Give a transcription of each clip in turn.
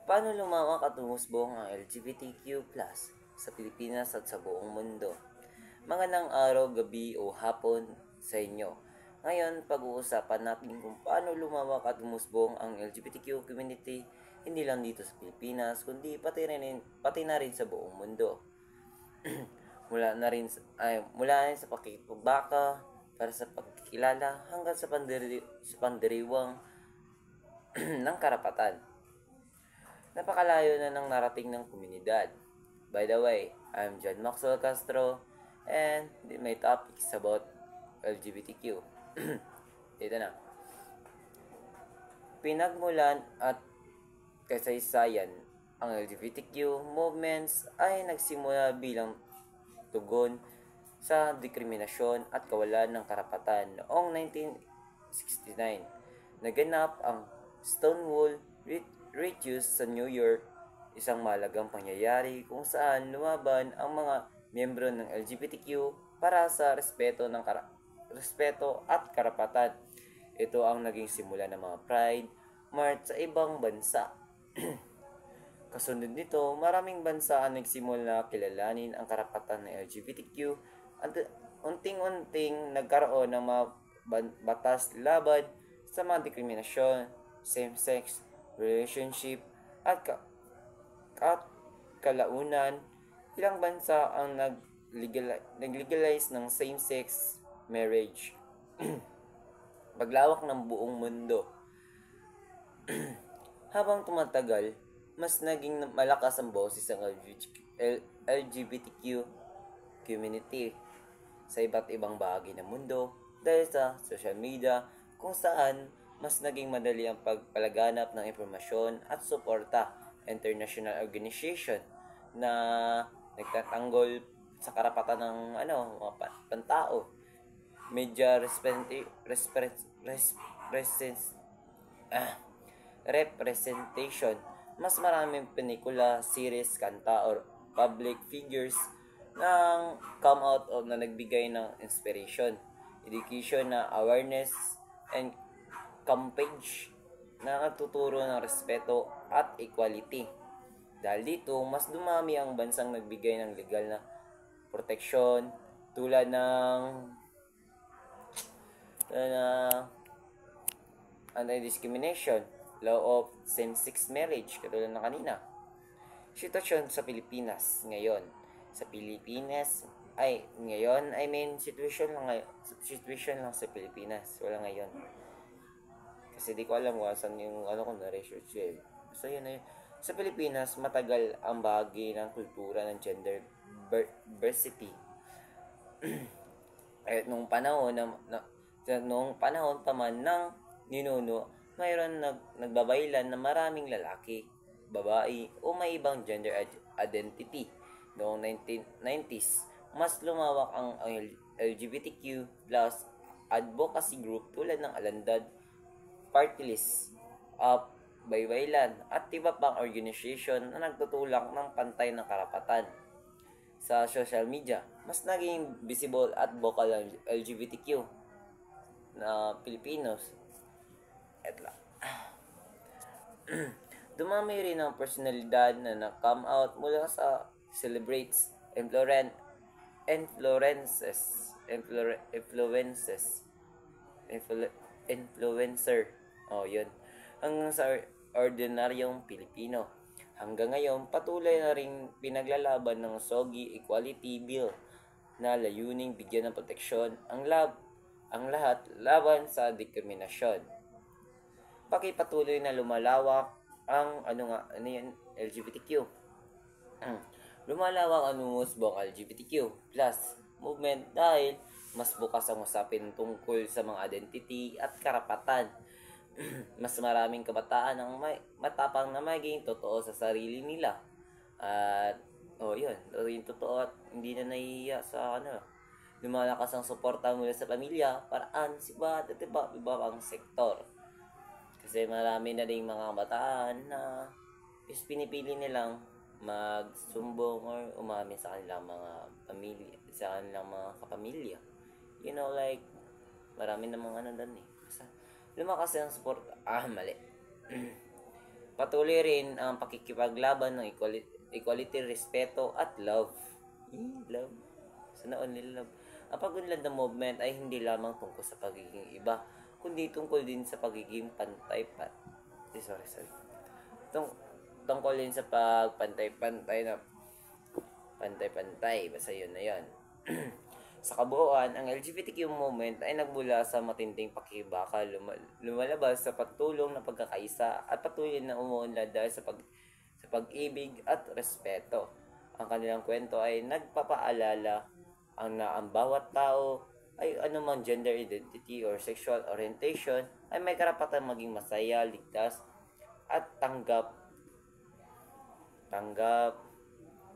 Paano lumawak at umusbong ang LGBTQ+ sa Pilipinas at sa buong mundo? Magandang araw, gabi o hapon sa inyo. Ngayon, pag-uusapan natin kung paano lumawak at umusbong ang LGBTQ community hindi lang dito sa Pilipinas, kundi pati na rin sa buong mundo. Mula na rin sa pakikipagbaka para sa pagkikilala hanggang sa pandiriwang ng karapatan. Napakalayo na ng narating ng komunidad. By the way, I'm John Maxwell Castro and my topic is about LGBTQ. Dito na. Pinagmulan at kasaysayan, ang LGBTQ movements ay nagsimula bilang tugon sa diskriminasyon at kawalan ng karapatan noong 1969. Naganap ang Stonewall Riot sa New York, isang mahalagang pangyayari kung saan lumaban ang mga miyembro ng LGBTQ para sa respeto at karapatan. Ito ang naging simula ng mga Pride March sa ibang bansa. Kasunod nito, maraming bansa ang nagsimula kilalanin ang karapatan ng LGBTQ at unting-unting nagkaroon ng mga batas laban sa mga diskriminasyon, same-sex relationship at kalaunan. Ilang bansa ang nag-legalize ng same-sex marriage. Paglawak ng buong mundo. Habang tumatagal, mas naging malakas ang boses ng LGBTQ community sa iba't ibang bahagi ng mundo dahil sa social media kung saan mas naging madali ang pagpalaganap ng impormasyon at suporta. International organization na nagtatanggol sa karapatan ng mga pantao. Media representation. Mas maraming pelikula, series, kanta, or public figures nang come out of na nagbigay ng inspiration, education na awareness, and campaign na nagtuturo ng respeto at equality. Dahil dito, mas dumami ang bansang nagbigay ng legal na proteksyon tulad ng anti-discrimination, law of same-sex marriage, katulad na kanina. Sitwasyon sa Pilipinas ngayon. Situation lang sa Pilipinas. Wala ngayon. Kasi di ko alam kung saan yung na-research eh. So yun na yun. Sa Pilipinas, matagal ang bahagi ng kultura ng gender diversity. At nung panahon pa man ng ninuno, mayroon nagbabaylan na maraming lalaki, babae, o may ibang gender identity. Noong 1990s, mas lumawak ang LGBTQ plus advocacy group tulad ng Alandad Party List, Baybaylan, at iba pang organization na nagtutulak ng pantay ng karapatan. Sa social media, mas naging visible at vocal ang LGBTQ na Pilipinos. Dumami rin ang personalidad na na-come out mula sa celebrates, influencer. Yun. Hanggang sa ordinaryong Pilipino. Hanggang ngayon, patuloy na rin pinaglalaban ng SOGI Equality Bill na layuning bigyan ng proteksyon ang lahat laban sa diskriminasyon. Patuloy na lumalawak ang LGBTQ. Lumalawak ang umusbong LGBTQ plus movement dahil mas bukas ang usapin tungkol sa mga identity at karapatan. Mas maraming kabataan ang matapang na maging totoo sa sarili nila. At yun, yung totoo at hindi na nahihiya sa lumalakas ang suporta mula sa pamilya, paraan, sibat, at iba ang sektor. Kasi marami na rin mga kabataan na pinipili nilang magsumbong or umami sa kanilang mga pamilya, sa kanilang mga kapamilya. Marami namang doon eh. Lumakas ang support. Mali. Patuloy rin ang pakikipaglaban ng equality, respeto at love. Love. Sana only love. Ang pag-unlad ng movement ay hindi lamang tungkol sa pagiging iba, kundi tungkol din sa pagiging sorry. Tungkol din sa pagpantay-pantay na pantay-pantay. Basta yun na yun. Sa kabuuan, ang LGBTQ movement ay nagmula sa matinding pakibaka, lumalabas sa patulong na pagkakaisa at patuloy na umuunlad dahil sa pag-ibig at respeto. Ang kanilang kwento ay nagpapaalala na ang bawat tao ay anumang gender identity or sexual orientation ay may karapatan maging masaya, ligtas at tanggap,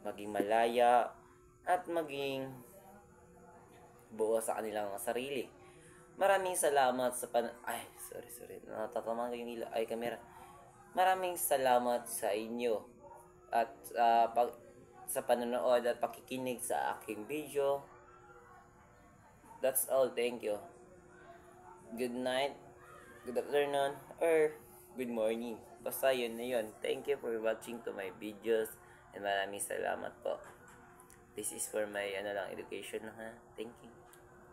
maging malaya at maging buo sa kanilang sarili. Maraming salamat sa Natatama ko yung camera. Maraming salamat sa inyo at sa panonood at pakikinig sa aking video. That's all. Thank you. Good night, good afternoon, or good morning. Basta yun na yun. Thank you for watching to my videos and maraming salamat po. This is for my education ha. Thank you.